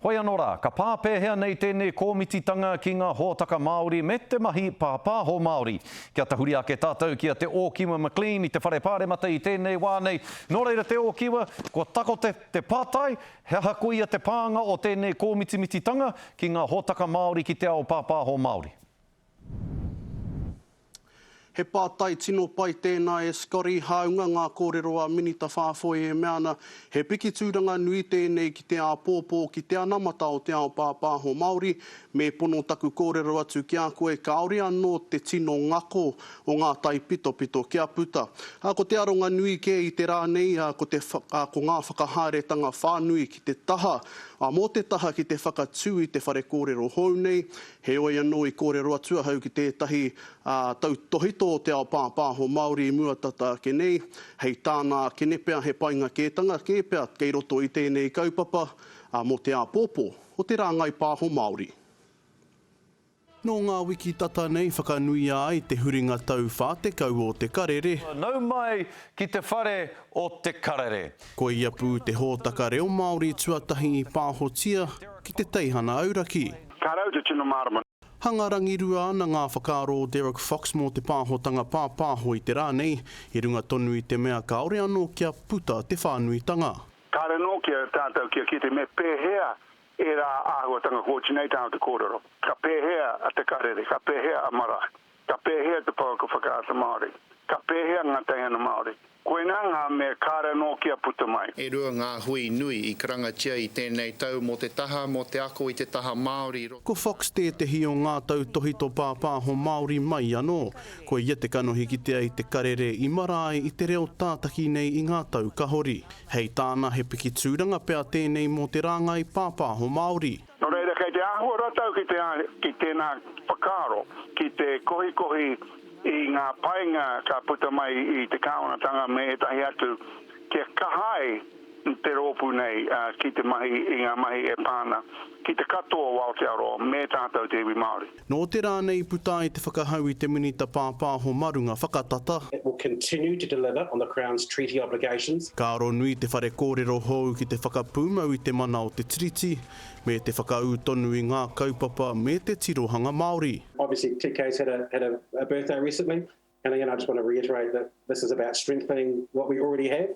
Hoi anō rā, ka pāpēhea nei tēnei kōmititanga ki ngā hōtaka Māori me te mahi pāpāho Māori. Kia tahuri ake tātou kia te Ōkiwa McLean i te whare pāremata i tēnei wā nei. Nō reira te Ōkiwa, kua tako te pātai, he aha koia te pānga o tēnei kōmitimititanga ki ngā hōtaka Māori ki te ao pāpāho Māori. He pātai tino pai tēnā e skori haunga ngā kōreroa minita whāwhoi e meana. He piki tūranga nui tēnei ki te ao pōpō ki te anamata o te ao pāpāho Māori. Me pono taku kōrero atu ki a koe ka auri anō te tino ngako o ngā tai pito kia puta. Ko te aronga nui ke i te rā nei, ko ngā whakahāretanga whānui ki te taha. Mō te taha ki te whakatū i te whare kōrero hou nei. He oi anō i kōrero atua hau ki tētahi tau tohito o te ao pāpāho Māori i muatata ke nei. Hei tāna ke nepea he painga kētanga ke pea kei roto i tēnei kaupapa mō te ao pōpō o te rāngai pāho Māori. Nō ngā wiki tata nei whakanui ai te huringa tau whātekau o te karere. Nau mai ki te whare o te karere. Ko ia pū te hōtaka reo Māori tuatahi i pāhotia ki te teihana auraki. Karau te tino marama. Hangarangi rua ana ngā whakaaro o Derek Fox mō te pāhotanga pāpāho i te rā nei. I runga tonu i te mea ka ore anō kia puta te whānuitanga. Kāre nō kia tātou kia ki te me pēhea e rā āhuatanga kōchinei tāna te kōrero. Ka pēhea a te karere, ka pēhea a mara, ka pēhea te pauka whakaata Māori, ka pēhea ngā teihana Māori. Koe nā ngā me kāre nō kia puta mai. E rua ngā hui nui i karangatia i tēnei tau mō te taha, mō te ako i te taha Māori. Ko Fox tētehi o ngā tau tohito pāpāho Māori mai anō. Ko ia te kanohi ki te ai te karere i marae i te reo tātaki nei i ngā tau kahori. Hei tāna he piki tūranga pea tēnei mō te rāngai pāpāho Māori. No reira kei te ahua ratau ki tēnā whakaaro, ki te kohi i ngā painga ka puta mai i te kāonatanga me e tahi atu kia kahai te rōpu nei ki te mahi i ngā mahi e pāna ki te katoa o Aotearoa me tātou te iwi Māori. Nō te rā nei puta i te whakahau i te minita pāpāho marunga whakatata. It will continue to deliver on the Crown's treaty obligations. Ka aro nui te whare kōrero hou ki te whakapūmau i te mana o te tiriti, me te whakau tonu i ngā kaupapa me te tirohanga Māori. Obviously, TK's had a birthday recently, and again, I just want to reiterate that this is about strengthening what we already have.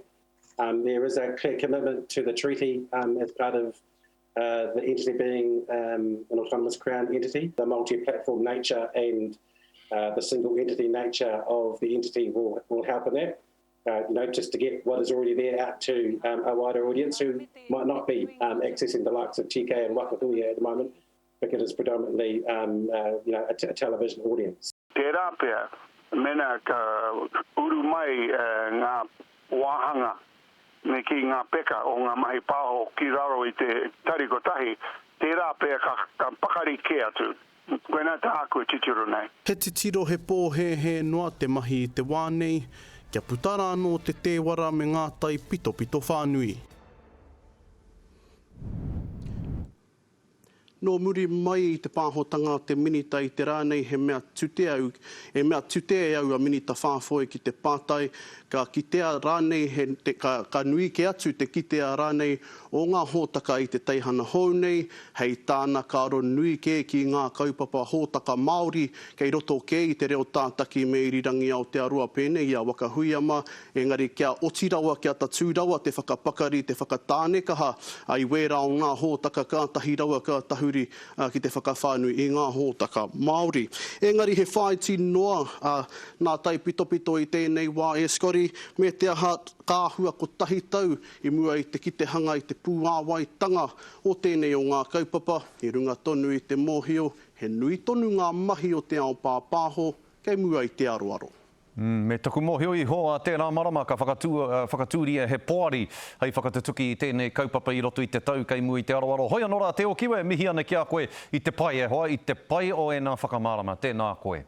There is a clear commitment to the treaty as part of the entity being an autonomous Crown entity. The multi-platform nature and the single entity nature of the entity will help in that. Just to get what is already there out to a wider audience who might not be accessing the likes of TK and Whakahuia at the moment, because it's predominantly a television audience. Te rā pea, mena ka uru mai ngā wāhanga me ki ngā peka o ngā mahi pāho ki raro i te tarikotahi, te rā pea ka pakari ke atu. Koe nā tā aku e titiro nei. He titiro he pōhe noa te mahi i te wānei, kia putara anō te tēwara me ngā tai pito whānui. No muri mai i te pāhotanga o te minita i te rānei he mea tute au a minita whāwhoi ki te pātai. Ka kitea rānei, ka nui ke atu te kitea rānei o ngā hōtaka i te teihana hou nei. Hei tāna ka aro nui ke ki ngā kaupapa hōtaka Māori kei roto ke i te reo tātaki me irirangi Aotearoa pēnei i a Whakahuiama. Engari kia otirawa, kia tatūrawa te whakapakari, te whakatānekaha i wera o ngā hōtaka kātahi rawa kātahuri ki te whakawhānui i ngā hōtaka Māori. Engari he whaiti noa nā tai pito i tēnei wā e skori me te aha kāhua ko tahi tau i mua i te kitehanga i te pūāwaitanga o tēnei o ngā kaupapa. I runga tonu i te mōhio, he nui tonu ngā mahi o te ao pāpāho, kei mua i te aroaro. Me taku mōhio i hoa tērā marama ka whakatūria he poari hei whakatutuki i tēnei kaupapa i roto i te tau kei mua i te aroaro. Hoi anō rā te o kiwe, mihi ana ki a koe i te pai e hoa, i te pai o e nā whakamarama, tēnā koe.